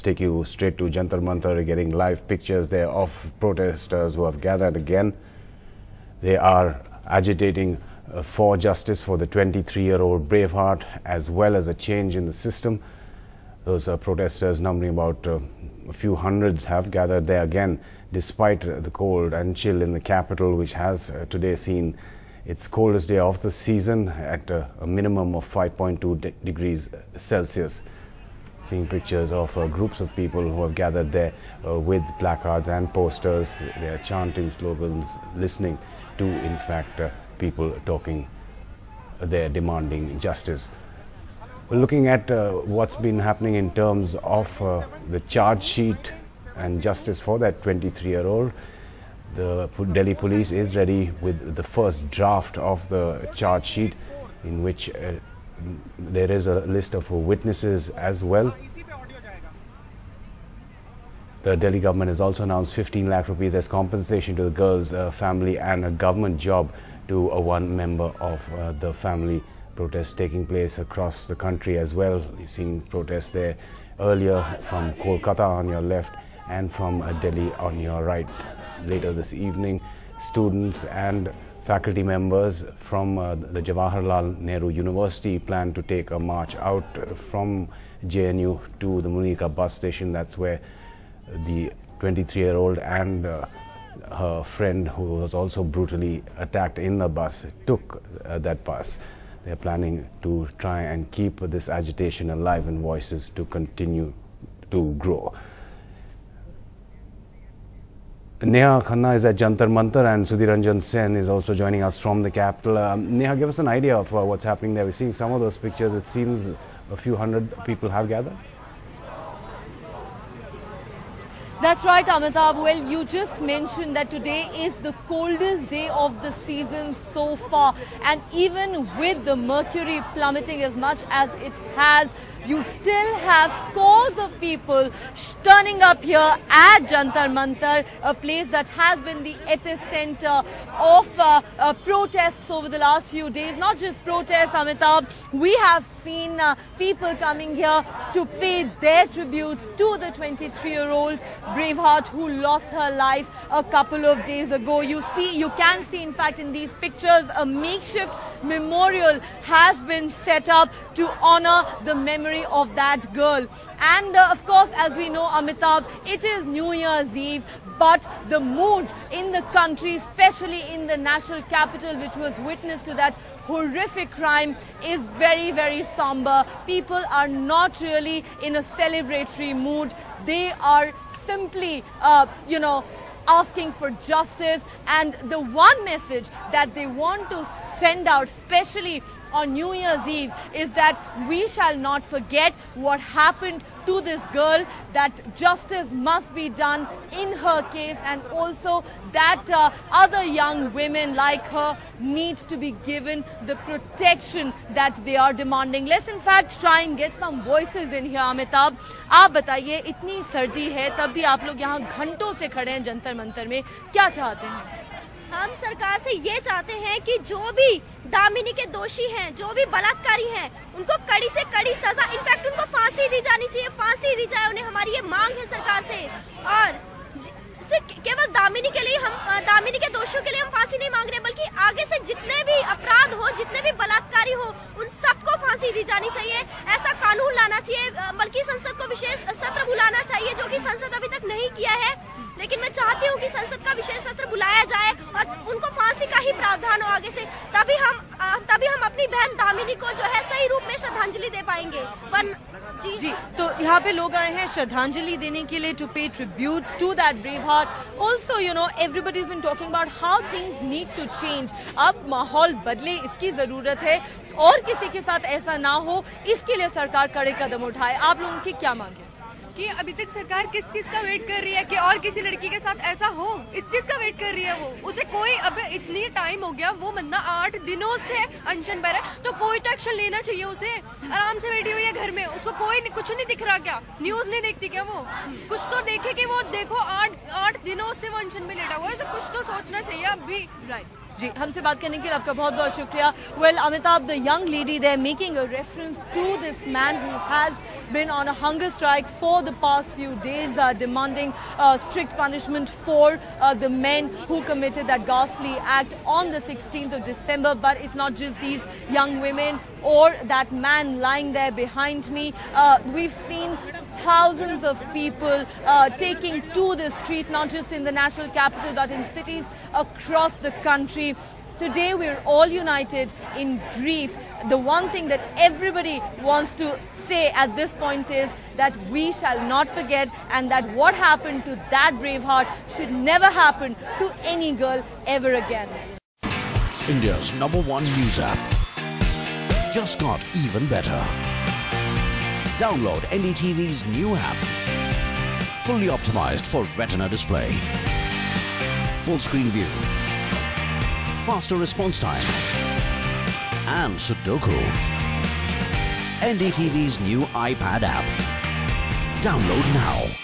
Let's take you straight to Jantar Mantar, getting live pictures there of protesters who have gathered again. They are agitating for justice for the 23-year-old Braveheart, as well as a change in the system. Those protesters, numbering about a few hundreds, have gathered there again, despite the cold and chill in the capital, which has today seen its coldest day of the season at a minimum of 5.2 degrees Celsius. Seeing pictures of groups of people who have gathered there with placards and posters. They are chanting slogans, listening to, in fact, people talking there, demanding justice. Looking at what's been happening in terms of the charge sheet and justice for that 23-year-old, the Delhi police is ready with the first draft of the charge sheet, in which there is a list of witnesses as well. The Delhi government has also announced 15 lakh rupees as compensation to the girl's family and a government job to one member of the family. Protests taking place across the country as well. You've seen protests there earlier from Kolkata on your left and from Delhi on your right. Later this evening, students and faculty members from the Jawaharlal Nehru University plan to take a march out from JNU to the Munira bus station. That's where the 23-year-old and her friend, who was also brutally attacked in the bus, took that bus. They're planning to try and keep this agitation alive and voices to continue to grow. Neha Khanna is at Jantar Mantar, and Sudhiranjan Sen is also joining us from the capital. Neha, give us an idea of what's happening there. We're seeing some of those pictures. It seems a few hundred people have gathered. That's right, Amitabh. Well, you just mentioned that today is the coldest day of the season so far. And even with the mercury plummeting as much as it has, you still have scores of people turning up here at Jantar Mantar, a place that has been the epicenter of protests over the last few days. Not just protests, Amitabh. We have seen people coming here to pay their tributes to the 23-year-old Braveheart who lost her life a couple of days ago. You can see, in fact, in these pictures, a makeshift memorial has been set up to honor the memory of that girl. And of course, as we know, Amitabh, it is New Year's Eve, but the mood in the country, especially in the national capital, which was witness to that horrific crime, is very, very somber. People are not really in a celebratory mood. They are simply, asking for justice. And the one message that they want to send out, especially on New Year's Eve, is that we shall not forget what happened to this girl, that justice must be done in her case, and also that other young women like her need to be given the protection that they are demanding. Let's in fact try and get some voices in here. Amitabh, आप बताइए, इतनी सर्दी है तब भी आप लोग यहाँ घंटों से खड़े हैं जंतर मंतर में, क्या चाहते हैं? हम सरकार से ये चाहते हैं कि जो भी दामिनी के दोषी हैं, जो भी बलात्कारी हैं, उनको कड़ी से कड़ी सजा, इनफैक्ट उनको फांसी दी जानी चाहिए, फांसी दी जाए उन्हें। हमारी ये मांग है सरकार से। और सिर्फ केवल दामिनी के लिए दामिनी के दोषियों के लिए हम फांसी नहीं मांग रहे, बल्कि आगे से जितने भी अपराध हो, जितने भी बलात्कारी हो, उन सबको फांसी दी जानी चाहिए। ऐसा कानून लाना चाहिए, बल्कि संसद को विशेष सत्र बुलाना चाहिए, जो कि संसद अभी तक नहीं किया है। लेकिन मैं चाहती हूँ कि संसद का विशेष सत्र बुलाया जाए और उनको फांसी का ही प्रावधान हो आगे से, तभी हम अपनी बहन दामिनी को जो है सही रूप में श्रद्धांजलि दे पाएंगे। जी, तो यहाँ पे लोग आए हैं श्रद्धांजलि देने के लिए, to pay tributes to that Braveheart. Also, everybody's been talking about how things need to change. अब माहौल बदले, इसकी जरूरत है, और किसी के साथ ऐसा ना हो, इसके लिए सरकार कड़े कदम उठाए। आप लोगों की क्या मांग है? कि अभी तक सरकार किस चीज का वेट कर रही है कि और किसी लड़की के साथ ऐसा हो, इस चीज का वेट कर रही है। वो उसे कोई, अब इतनी टाइम हो गया, वो बंदा 8 दिनों से अनशन पर है, तो कोई तो एक्शन लेना चाहिए। उसे आराम से बैठी हुई है घर में, उसको कोई कुछ नहीं दिख रहा क्या? न्यूज नहीं देखती क्या वो? कुछ तो देखे कि वो देखो 8 दिनों से वो अनशन में लेटा हुआ है, कुछ तो सोचना चाहिए अब भी। राइट। जी, हमसे बात करने के लिए आपका बहुत बहुत शुक्रिया. Well, Amitabh, the young lady there making a reference to this man who has been on a hunger strike for the past few days, demanding strict punishment for the men who committed that ghastly act on the 16th of December. But it's not just these young women or that man lying there behind me. We've seen thousands of people taking to the streets, not just in the national capital, but in cities across the country. Today, we're all united in grief. The one thing that everybody wants to say at this point is that we shall not forget, and that what happened to that Braveheart should never happen to any girl ever again. India's #1 news app just got even better. Download NDTV's new app. Fully optimized for retina display. Full screen view. Faster response time. And Sudoku. NDTV's new iPad app. Download now.